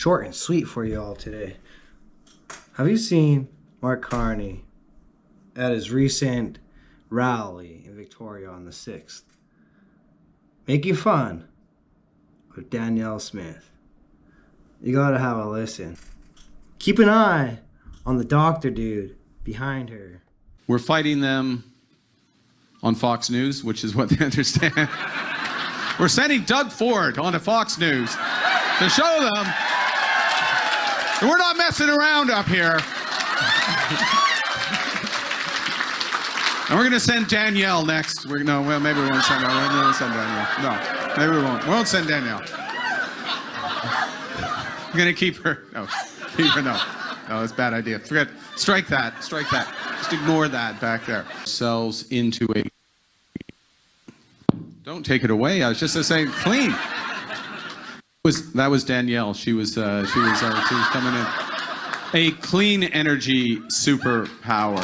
short and sweet for you all today. Have you seen Mark Carney at his recent rally in Victoria on the 6th? Making fun of Danielle Smith. You gotta have a listen. Keep an eye on the doctor dude behind her. We're fighting them on Fox News, which is what they understand. We're sending Doug Ford onto Fox News to show them that we're not messing around up here. And we're going to send Danielle next. Maybe we won't send her. Maybe we'll send Danielle. No, maybe we won't. We won't send Danielle. We're going to keep her. No, keep her. No, that's a bad idea. Forget. Strike that. Strike that. Just ignore that back there. Sells into a. Don't take it away. I was just saying clean. That was Danielle. She was coming in. A clean energy superpower.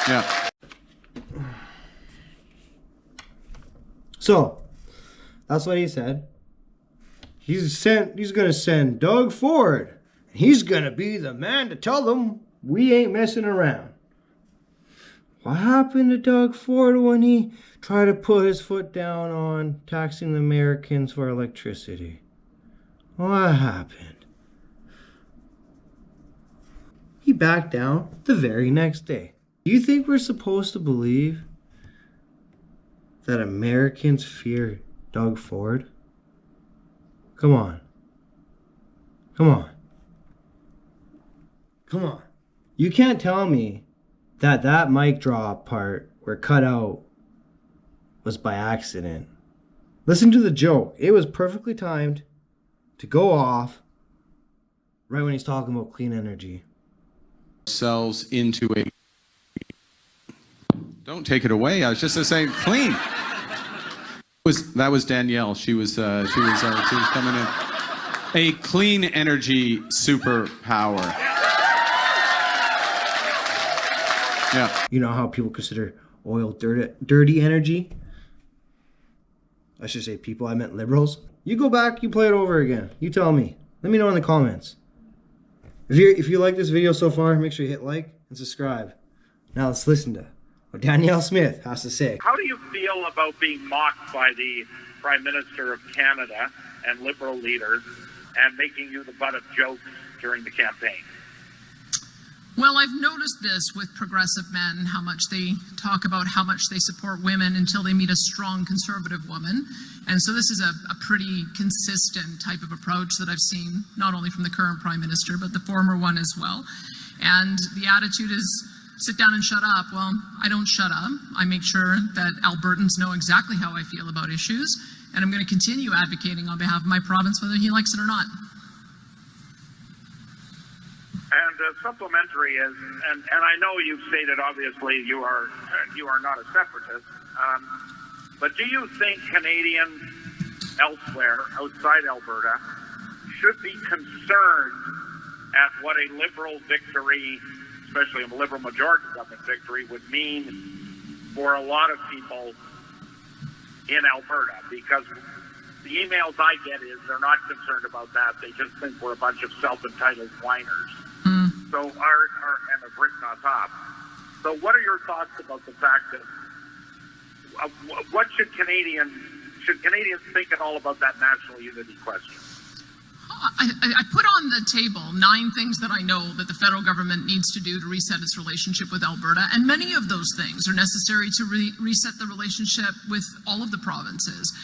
Yeah. So, that's what he said. He's gonna send Doug Ford. He's gonna be the man to tell them we ain't messing around. What happened to Doug Ford when he tried to put his foot down on taxing the Americans for electricity? What happened? He backed down the very next day. Do you think we're supposed to believe that Americans fear Doug Ford? Come on. Come on. Come on. You can't tell me that mic drop part where cut out was by accident. Listen to the joke. It was perfectly timed to go off right when he's talking about clean energy. Sells into a. Don't take it away. I was just saying clean. That was Danielle. She was coming in. A clean energy superpower. Yeah. You know how people consider oil dirty energy? I should say people, I meant liberals. You go back, you play it over again. You tell me. Let me know in the comments. If you like this video so far, make sure you hit like and subscribe. Now let's listen to what Danielle Smith has to say. How do you feel about being mocked by the Prime Minister of Canada and Liberal leaders and making you the butt of jokes during the campaign? Well, I've noticed this with progressive men, how much they talk about how much they support women until they meet a strong conservative woman. And so this is a pretty consistent type of approach that I've seen, not only from the current Prime Minister, but the former one as well. And the attitude is, sit down and shut up. Well, I don't shut up. I make sure that Albertans know exactly how I feel about issues, and I'm going to continue advocating on behalf of my province, whether he likes it or not. And supplementary is, and I know you've stated obviously you are not a separatist, but do you think Canadians elsewhere outside Alberta should be concerned at what a Liberal victory, especially a Liberal majority government victory, would mean for a lot of people in Alberta? Because the emails I get is they're not concerned about that. They just think we're a bunch of self-entitled whiners. So and have written on top. So what are your thoughts about the fact that what should Canadians think at all about that national unity question? I put on the table 9 things that I know that the federal government needs to do to reset its relationship with Alberta, and many of those things are necessary to reset the relationship with all of the provinces.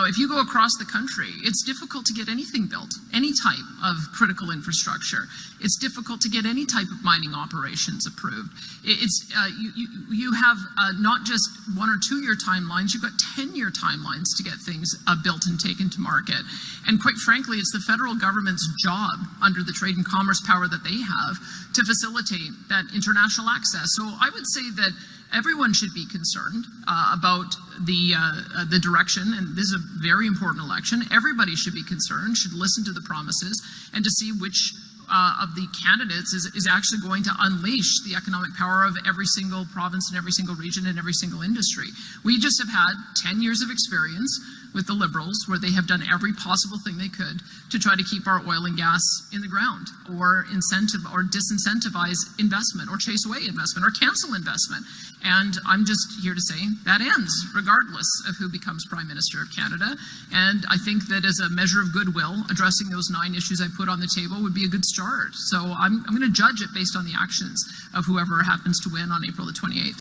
If you go across the country, it's difficult to get anything built, any type of critical infrastructure. It's difficult to get any type of mining operations approved. You have not just 1 or 2 year timelines, you've got 10-year timelines to get things built and taken to market. And quite frankly, it's the federal government's job under the trade and commerce power that they have to facilitate that international access. So I would say that everyone should be concerned about the direction, and this is a very important election. Everybody should be concerned, should listen to the promises, and to see which of the candidates is actually going to unleash the economic power of every single province and every single region and every single industry. We just have had 10 years of experience with the Liberals, where they have done every possible thing they could to try to keep our oil and gas in the ground, or disincentivize investment, or chase away investment, or cancel investment. And I'm just here to say that ends, regardless of who becomes Prime Minister of Canada. And I think that as a measure of goodwill, addressing those 9 issues I put on the table would be a good start. So I'm going to judge it based on the actions of whoever happens to win on April the 28th.